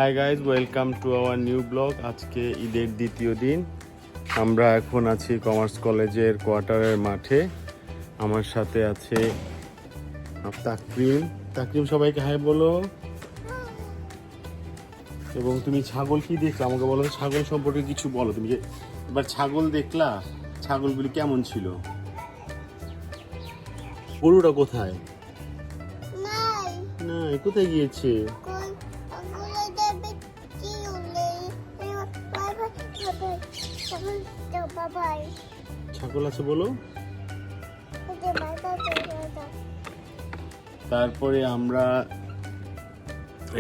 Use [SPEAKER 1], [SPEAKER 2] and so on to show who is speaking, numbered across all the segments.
[SPEAKER 1] Hi guys, welcome to our new blog. আজকে ঈদের দ্বিতীয় দিন। আমরা এখন আছি কমার্স কলেজের কোয়ার্টারের মাঠে। আমার সাথে আছে তাকরিম। তাকরিম, সবাইকে হাই বলো। এবং তুমি ছাগল কি দেখলা আমাকে বলো, ছাগল সম্পর্কে কিছু বলো। তুমি যে এবার ছাগল দেখলা, ছাগলগুলি কেমন ছিল? গরুটা কোথায়? না, কোথায় গিয়েছে? ছাগল আছে বলো। তারপরে আমরা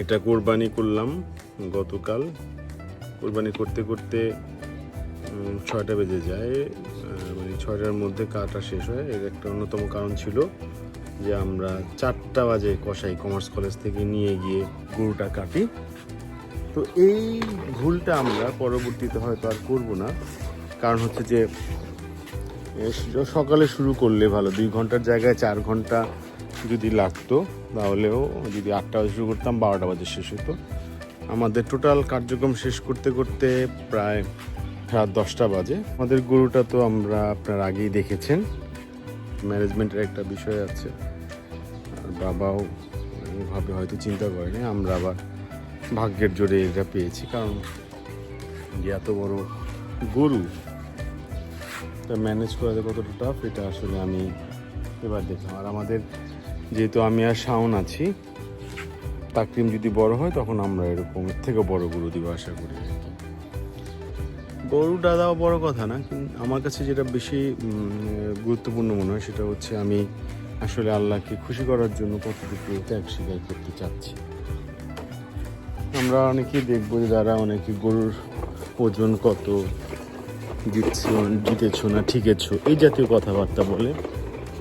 [SPEAKER 1] এটা কোরবানি করলাম গতকাল। কোরবানি করতে করতে 6টা বেজে যায়, মানে 6টার মধ্যে কাটা শেষ হয়। এর একটা অন্যতম কারণ ছিল যে আমরা 4টা বাজে কসাই কমার্স কলেজ থেকে নিয়ে গিয়ে গরুটা কাটি। তো এই ভুলটা আমরা পরবর্তীতে হয়তো আর করব না। কারণ হচ্ছে যে সকালে শুরু করলে ভালো, 2 ঘন্টার জায়গায় 4 ঘন্টা যদি লাগতো, তাহলেও যদি 8টা বাজে শুরু করতাম 12টা বাজে শেষ হতো। আমাদের টোটাল কার্যক্রম শেষ করতে করতে প্রায় রাত 10টা বাজে। আমাদের গরুটা তো আমরা আপনার আগেই দেখেছেন। ম্যানেজমেন্টের একটা বিষয় আছে, আর বাবাও ভাবে হয়তো চিন্তা করেনি। আমরা আবার ভাগ্যের জোরে এটা পেয়েছি, কারণ যে এত বড় গরু তা ম্যানেজ করাতে কতটা টাফ, এটা আসলে আমি এবার দেখলাম। আর আমাদের যেহেতু আমি আর শাওন আছি, তাকরিম যদি বড় হয় তখন আমরা এরকম এর থেকে বড় গরু দিব আশা করি। গরুটা দেওয়া বড় কথা না, কিন্তু আমার কাছে যেটা বেশি গুরুত্বপূর্ণ মনে হয় সেটা হচ্ছে আমি আসলে আল্লাহকে খুশি করার জন্য কতটুকু ত্যাগ স্বীকার করতে চাচ্ছি। আমরা অনেকেই দেখবো যে যারা অনেকে গরুর ওজন কত, জিতেছ না ঠিকেছো, এই জাতীয় কথাবার্তা বলে।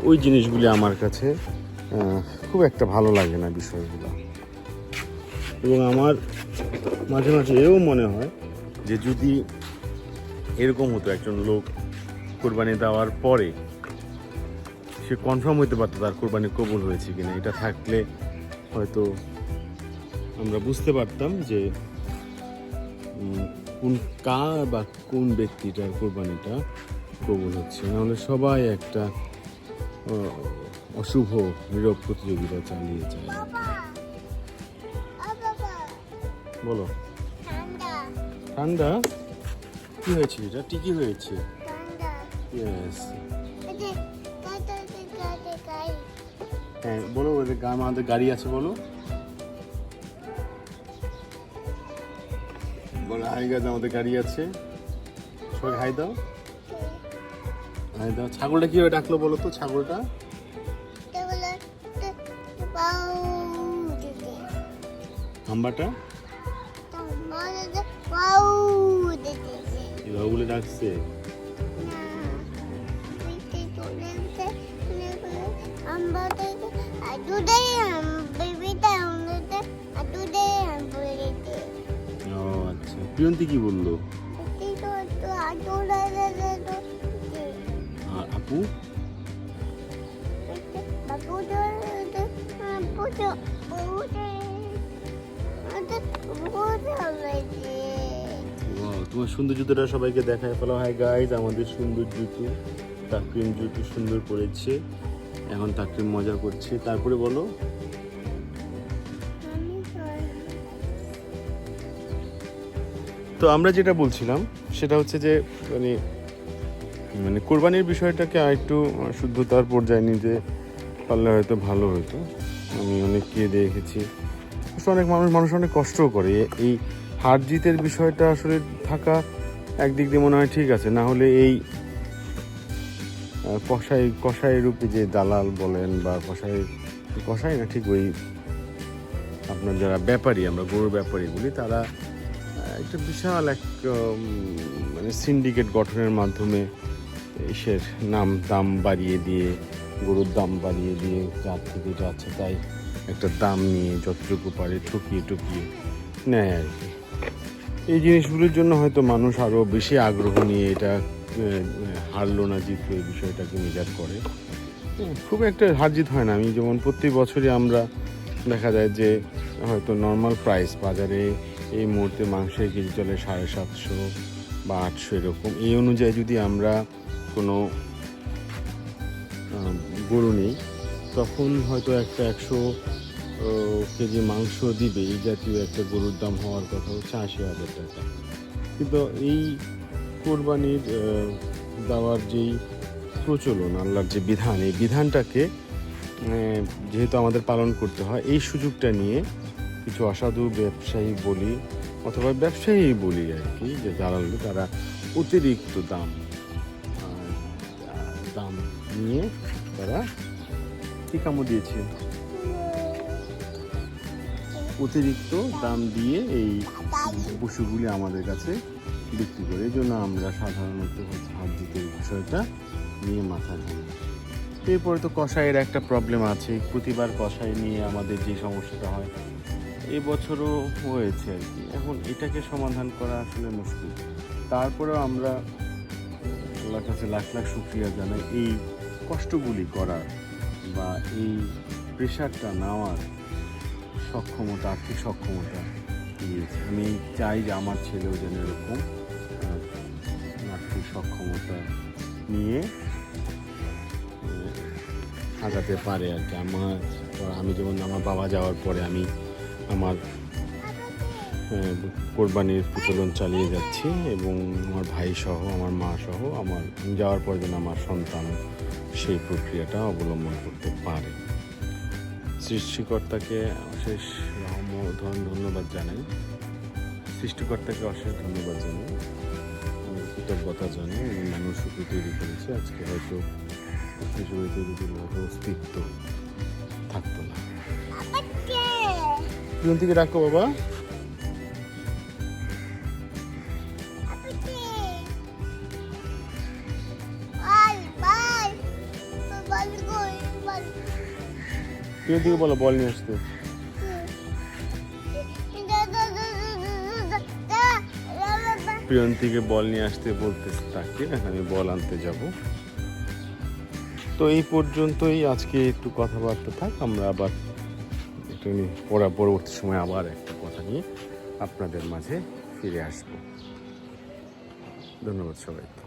[SPEAKER 1] ওই জিনিসগুলি আমার কাছে খুব একটা ভালো লাগে না বিষয়গুলো। এবং আমার মাঝে মাঝে এও মনে হয় যে যদি এরকম হতো, একজন লোক কোরবানি দেওয়ার পরে সে কনফার্ম হইতে পারতো তার কোরবানি কবুল হয়েছে কিনা, এটা থাকলে হয়তো আমরা বুঝতে পারতাম যে কোন কার বা কোন ব্যক্তিটার কোরবানিটা কবুল হচ্ছে। নাহলে সবাই একটা অশুভ নীরব প্রতিযোগিতা চালিয়ে যায়। বলো, ঠান্ডা কি হয়েছে? এটা ঠিকই হয়েছে। হ্যাঁ বলো, আমাদের গাড়ি আছে বলো। বলো হাই গাছ, আমাদের গাড়ি আছে। সবাই হাই দাও, হাই দাও। ছাগলটা কিভাবে ডাকলো বলো তো? ছাগলটা হাম্বাটা এভাবে বলে ডাকছে। ও আচ্ছা, প্রিয়ন্তি কি বললো? আর আপু? তোমার সুন্দর জুতোটা সবাইকে দেখায় ফেলো। হাই গাইজ, আমাদের সুন্দর জুতো, তাকরিম জুতো সুন্দর পড়েছে। এখন তাকরিম মজা করছে। তারপরে বলো, তো আমরা যেটা বলছিলাম সেটা হচ্ছে যে মানে কোরবানির বিষয়টাকে আরেকটু শুদ্ধতার পর্যায়ে নিতে পারলে হয়তো ভালো হতো। আমি অনেককে দেখেছি, অনেক মানুষ অনেক কষ্টও করে। এই হার জিতের বিষয়টা আসলে থাকা একদিক দিয়ে মনে হয় ঠিক আছে, না হলে এই কসাই রূপে যে দালাল বলেন বা কসাই না ঠিক, ওই আপনার যারা ব্যাপারী, আমরা গরুর ব্যাপারী বলি, তারা একটা বিশাল এক মানে সিন্ডিকেট গঠনের মাধ্যমে এসের দাম বাড়িয়ে দিয়ে, গরুর দাম বাড়িয়ে দিয়ে যার থেকে যাচ্ছে তাই একটা দাম নিয়ে যতটুকু পারে ঠকিয়ে নেয় আর কি। এই জিনিসগুলির জন্য হয়তো মানুষ আরও বেশি আগ্রহ নিয়ে এটা হারলো না জিতলো এই বিষয়টাকে মেজার করে। খুব একটা হার জিত হয় না। আমি যেমন প্রত্যেক বছরই আমরা দেখা যায় যে হয়তো নর্মাল প্রাইস বাজারে এই মুহূর্তে মাংসের কেজি চলে 750 বা 800 এরকম। এই অনুযায়ী যদি আমরা কোনো গরু নিই তখন হয়তো একটা 100 কেজি মাংস দিবে এই জাতীয় একটা গরুর দাম হওয়ার কথা হচ্ছে 80,000 টাকা। কিন্তু এই কোরবানির দেওয়ার যেই প্রচলন, আল্লাহর যে বিধান, এই বিধানটাকে যেহেতু আমাদের পালন করতে হয়, এই সুযোগটা নিয়ে কিছু অসাধু ব্যবসায়ী বলি অথবা ব্যবসায়ী বলি আর কি, যে দালাল, তারা অতিরিক্ত দাম নিয়ে তারা কি কামো দিয়েছে, অতিরিক্ত দাম দিয়ে এই পশুগুলি আমাদের কাছে বিক্রি করে। এই জন্য আমরা সাধারণত হাত দিতে এই বিষয়টা নিয়ে মাথা ঘামি। এরপরে তো কষাইয়ের একটা প্রবলেম আছে, প্রতিবার কষাই নিয়ে আমাদের যে সমস্যাটা হয় এবছরও হয়েছে আর কি। এখন এটাকে সমাধান করা আসলে মুশকিল। তারপরেও আমরা আল্লাহর কাছে লাখ লাখ শুকরিয়া জানাই এই কষ্টগুলি করার বা এই প্রেশারটা নেওয়ার সক্ষমতা, আর্থিক সক্ষমতা দিয়েছে। আমি চাই যে আমার ছেলেও যেন এরকম আর্থিক সক্ষমতা নিয়ে আগাতে পারে আর কি। আমি যেমন আমার বাবা যাওয়ার পরে আমি আমার কোরবানির প্রচলন চালিয়ে যাচ্ছি এবং আমার ভাই সহ, আমার মা সহ, আমি যাওয়ার পর যেন আমার সন্তান সেই প্রক্রিয়াটা অবলম্বন করতে পারে। সৃষ্টিকর্তাকে অশেষ ধন্যবাদ জানাই, সৃষ্টিকর্তাকে অশেষ ধন্যবাদ জানাই, কৃতজ্ঞতা জানাই। মানুষ শুধু তৈরি করেছে, আজকে হয়তো হিসেবে তৈরি করলে হয়তো অস্তিত্ব থাকতো না। পিয়ন থেকে রাখো বাবা। পিয়ন থেকে বলো বল নিয়ে আসতে। পিয়ন থেকে বল নিয়ে আসতে বলতেছে তাকে, আমি বল আনতে যাব। তো এই পর্যন্তই আজকে, একটু কথাবার্তা থাক, আমরা আবার একটু পরবর্তী সময় আবার একটা কথা নিয়ে আপনাদের মাঝে ফিরে আসব। ধন্যবাদ সবাইকে।